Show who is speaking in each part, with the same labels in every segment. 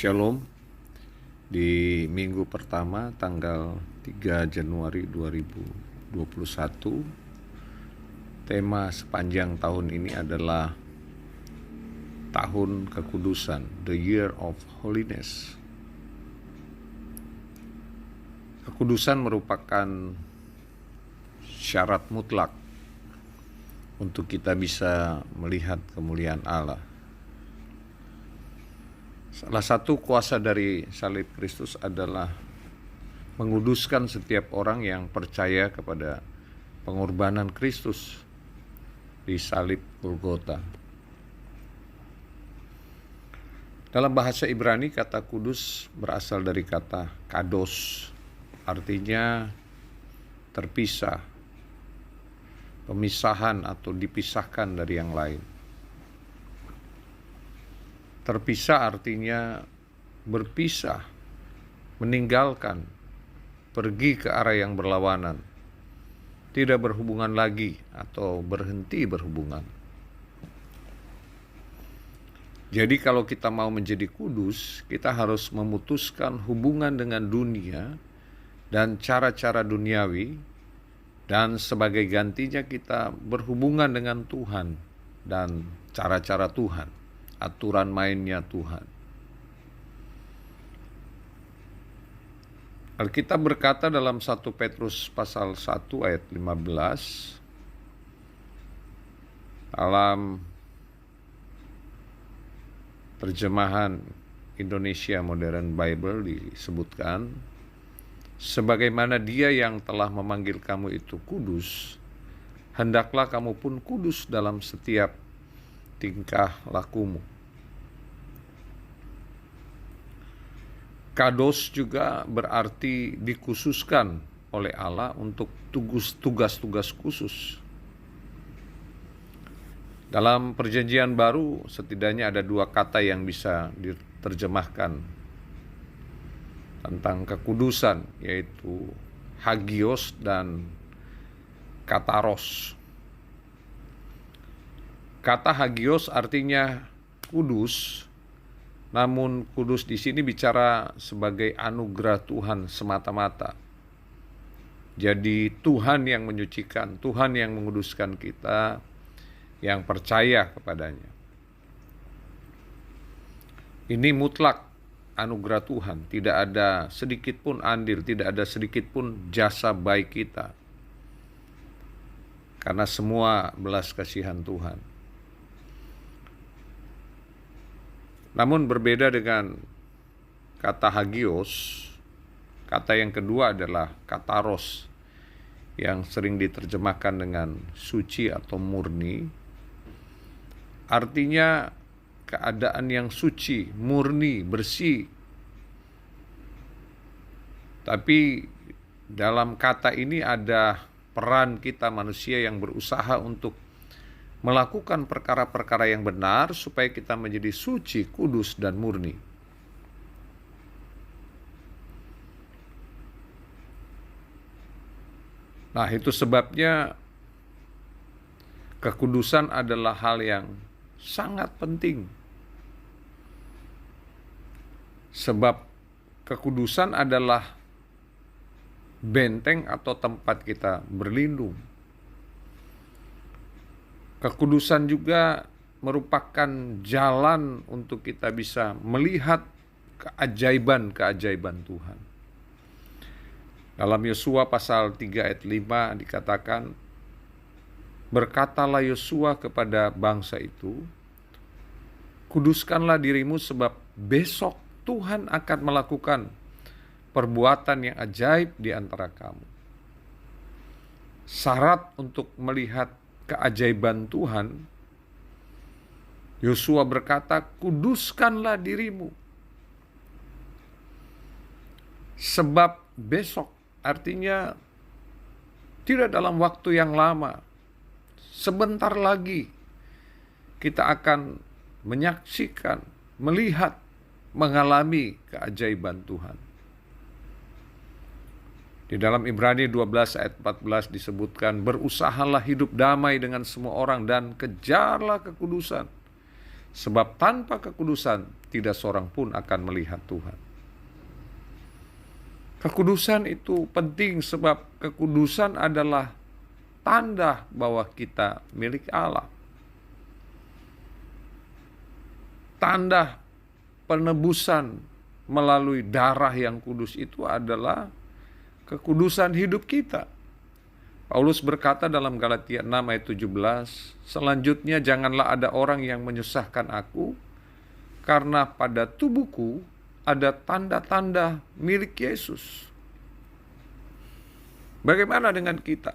Speaker 1: Shalom. Di minggu pertama tanggal 3 Januari 2021, tema sepanjang tahun ini adalah Tahun Kekudusan, The Year of Holiness. Kekudusan merupakan syarat mutlak untuk kita bisa melihat kemuliaan Allah. Salah satu kuasa dari salib Kristus adalah menguduskan setiap orang yang percaya kepada pengorbanan Kristus di salib Golgota. Dalam bahasa Ibrani, kata kudus berasal dari kata kados, artinya terpisah, pemisahan atau dipisahkan dari yang lain. Terpisah artinya berpisah, meninggalkan, pergi ke arah yang berlawanan, tidak berhubungan lagi atau berhenti berhubungan. Jadi kalau kita mau menjadi kudus, kita harus memutuskan hubungan dengan dunia dan cara-cara duniawi, dan sebagai gantinya kita berhubungan dengan Tuhan dan cara-cara Tuhan, aturan mainnya Tuhan. Alkitab berkata dalam 1 Petrus pasal 1 ayat 15, dalam terjemahan Indonesia Modern Bible disebutkan, sebagaimana Dia yang telah memanggil kamu itu kudus, hendaklah kamu pun kudus dalam setiap tingkah lakumu. Kados juga berarti dikhususkan oleh Allah untuk tugas-tugas khusus. Dalam Perjanjian Baru setidaknya ada dua kata yang bisa diterjemahkan tentang kekudusan, yaitu hagios dan kataros. Kata hagios artinya kudus, namun kudus di sini bicara sebagai anugerah Tuhan semata-mata. Jadi Tuhan yang menyucikan, Tuhan yang menguduskan kita, yang percaya kepadanya. Ini mutlak anugerah Tuhan, tidak ada sedikit pun andil, tidak ada sedikit pun jasa baik kita. Karena semua belas kasihan Tuhan. Namun berbeda dengan kata hagios, kata yang kedua adalah kataros, yang sering diterjemahkan dengan suci atau murni. Artinya keadaan yang suci, murni, bersih. Tapi dalam kata ini ada peran kita manusia yang berusaha untuk melakukan perkara-perkara yang benar supaya kita menjadi suci, kudus, dan murni. Nah, itu sebabnya kekudusan adalah hal yang sangat penting. Sebab kekudusan adalah benteng atau tempat kita berlindung. Kekudusan juga merupakan jalan untuk kita bisa melihat keajaiban-keajaiban Tuhan. Dalam Yosua pasal 3 ayat 5 dikatakan, berkatalah Yosua kepada bangsa itu, kuduskanlah dirimu sebab besok Tuhan akan melakukan perbuatan yang ajaib di antara kamu. Syarat untuk melihat keajaiban Tuhan, Yosua berkata, kuduskanlah dirimu. Sebab besok artinya tidak dalam waktu yang lama. Sebentar lagi kita akan menyaksikan, melihat, mengalami keajaiban Tuhan. Di dalam Ibrani 12 ayat 14 disebutkan, berusahalah hidup damai dengan semua orang dan kejarlah kekudusan. Sebab tanpa kekudusan tidak seorang pun akan melihat Tuhan. Kekudusan itu penting sebab kekudusan adalah tanda bahwa kita milik Allah. Tanda penebusan melalui darah yang kudus itu adalah kekudusan hidup kita. Paulus berkata dalam Galatia 6 ayat 17, selanjutnya janganlah ada orang yang menyusahkan aku, karena pada tubuhku ada tanda-tanda milik Yesus. Bagaimana dengan kita?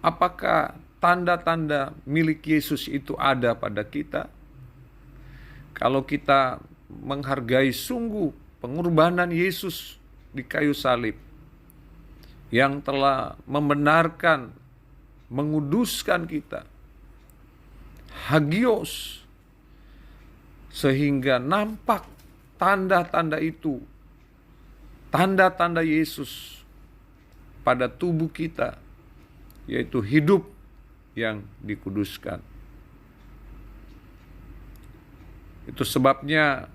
Speaker 1: Apakah tanda-tanda milik Yesus itu ada pada kita? Kalau kita menghargai sungguh pengorbanan Yesus di kayu salib, yang telah membenarkan, menguduskan kita, hagios, sehingga nampak tanda-tanda itu, tanda-tanda Yesus pada tubuh kita, yaitu hidup yang dikuduskan. Itu sebabnya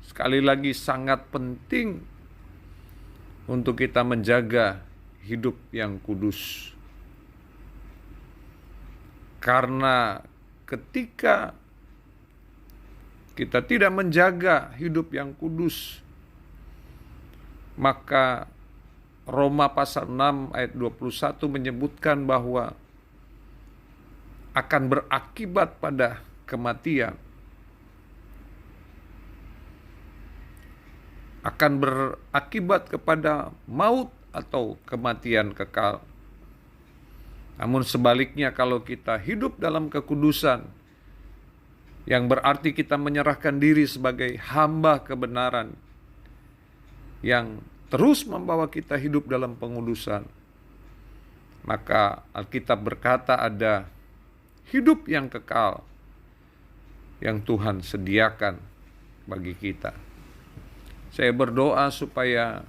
Speaker 1: sekali lagi sangat penting untuk kita menjaga hidup yang kudus. Karena ketika kita tidak menjaga hidup yang kudus, maka Roma pasal 6 ayat 21 menyebutkan bahwa akan berakibat pada kematian. Akan berakibat kepada maut atau kematian kekal. Namun sebaliknya, kalau kita hidup dalam kekudusan, yang berarti kita menyerahkan diri sebagai hamba kebenaran, yang terus membawa kita hidup dalam pengudusan, maka Alkitab berkata ada hidup yang kekal yang Tuhan sediakan bagi kita. Saya berdoa supaya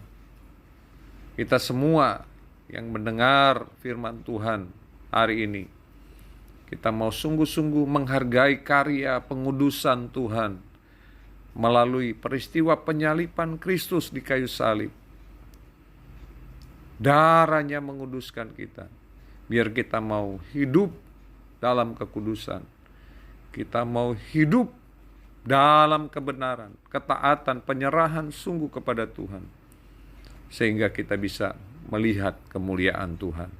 Speaker 1: kita semua yang mendengar firman Tuhan hari ini, kita mau sungguh-sungguh menghargai karya pengudusan Tuhan melalui peristiwa penyaliban Kristus di kayu salib. Darahnya menguduskan kita, biar kita mau hidup dalam kekudusan. Kita mau hidup dalam kebenaran, ketaatan, penyerahan sungguh kepada Tuhan, sehingga kita bisa melihat kemuliaan Tuhan.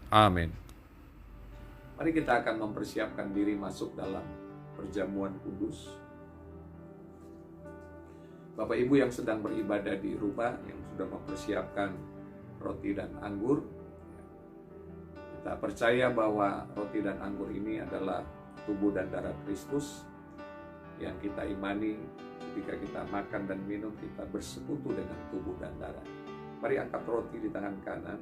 Speaker 1: Amin. Mari kita akan mempersiapkan diri masuk dalam perjamuan kudus. Bapak Ibu yang sedang beribadah di rumah, yang sudah mempersiapkan roti dan anggur, kita percaya bahwa roti dan anggur ini adalah tubuh dan darah Kristus yang kita imani. Ketika kita makan dan minum, kita bersekutu dengan tubuh dan darah. Mari angkat roti di tangan kanan.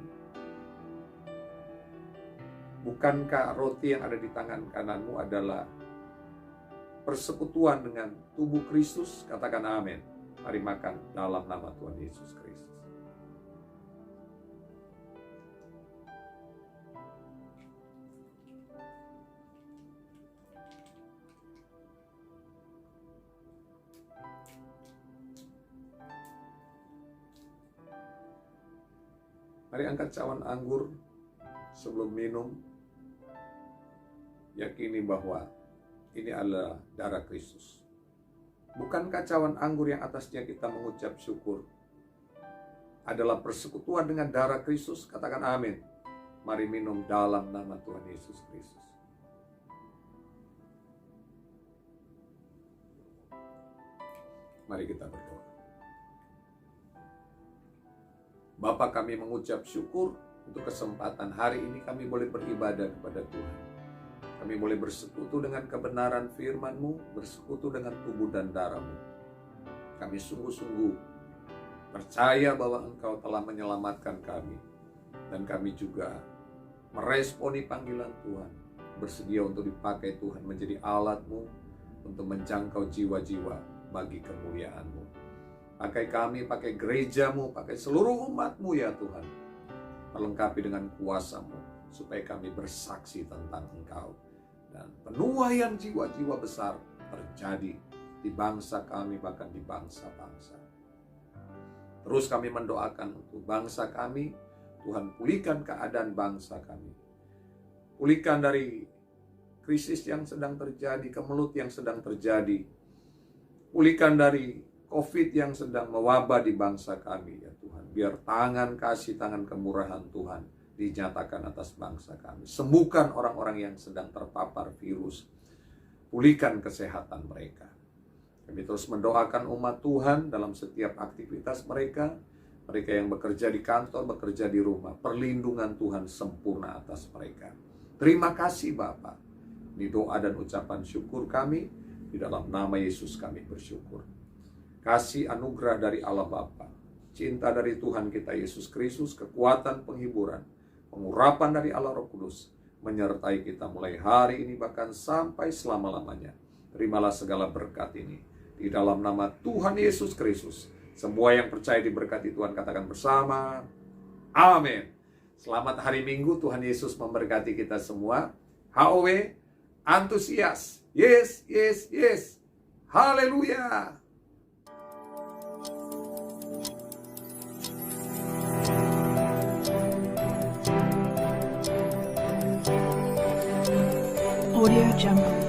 Speaker 1: Bukankah roti yang ada di tangan kananmu adalah persekutuan dengan tubuh Kristus? Katakan amin. Mari makan dalam nama Tuhan Yesus Kristus. Mari angkat cawan anggur sebelum minum. Yakini bahwa ini adalah darah Kristus. Bukankah cawan anggur yang atasnya kita mengucap syukur adalah persekutuan dengan darah Kristus? Katakan amin. Mari minum dalam nama Tuhan Yesus Kristus. Mari kita berdoa. Bapa, kami mengucap syukur untuk kesempatan hari ini kami boleh beribadah kepada Tuhan. Kami boleh bersekutu dengan kebenaran firman-Mu, bersekutu dengan tubuh dan darah-Mu. Kami sungguh-sungguh percaya bahwa Engkau telah menyelamatkan kami. Dan kami juga meresponi panggilan Tuhan, bersedia untuk dipakai Tuhan menjadi alat-Mu untuk menjangkau jiwa-jiwa bagi kemuliaan-Mu. Pakai kami, pakai gereja-Mu, pakai seluruh umat-Mu ya Tuhan. Perlengkapi dengan kuasa-Mu, supaya kami bersaksi tentang Engkau. Dan penuaian jiwa-jiwa besar terjadi di bangsa kami, bahkan di bangsa-bangsa. Terus kami mendoakan untuk bangsa kami, Tuhan pulihkan keadaan bangsa kami. Pulihkan dari krisis yang sedang terjadi, kemelut yang sedang terjadi. Pulihkan dari COVID yang sedang mewabah di bangsa kami, ya Tuhan. Biar tangan kasih, tangan kemurahan Tuhan dinyatakan atas bangsa kami. Sembuhkan orang-orang yang sedang terpapar virus. Pulihkan kesehatan mereka. Kami terus mendoakan umat Tuhan dalam setiap aktivitas mereka. Mereka yang bekerja di kantor, bekerja di rumah. Perlindungan Tuhan sempurna atas mereka. Terima kasih Bapa. Ini doa dan ucapan syukur kami. Di dalam nama Yesus kami bersyukur. Kasih anugerah dari Allah Bapa, cinta dari Tuhan kita Yesus Kristus, kekuatan penghiburan, pengurapan dari Allah Roh Kudus, menyertai kita mulai hari ini bahkan sampai selama-lamanya. Terimalah segala berkat ini. Di dalam nama Tuhan Yesus Kristus. Semua yang percaya diberkati Tuhan katakan bersama. Amin. Selamat hari Minggu, Tuhan Yesus memberkati kita semua. HOW, antusias. Yes, yes, yes. Haleluya.
Speaker 2: Audio Jungle.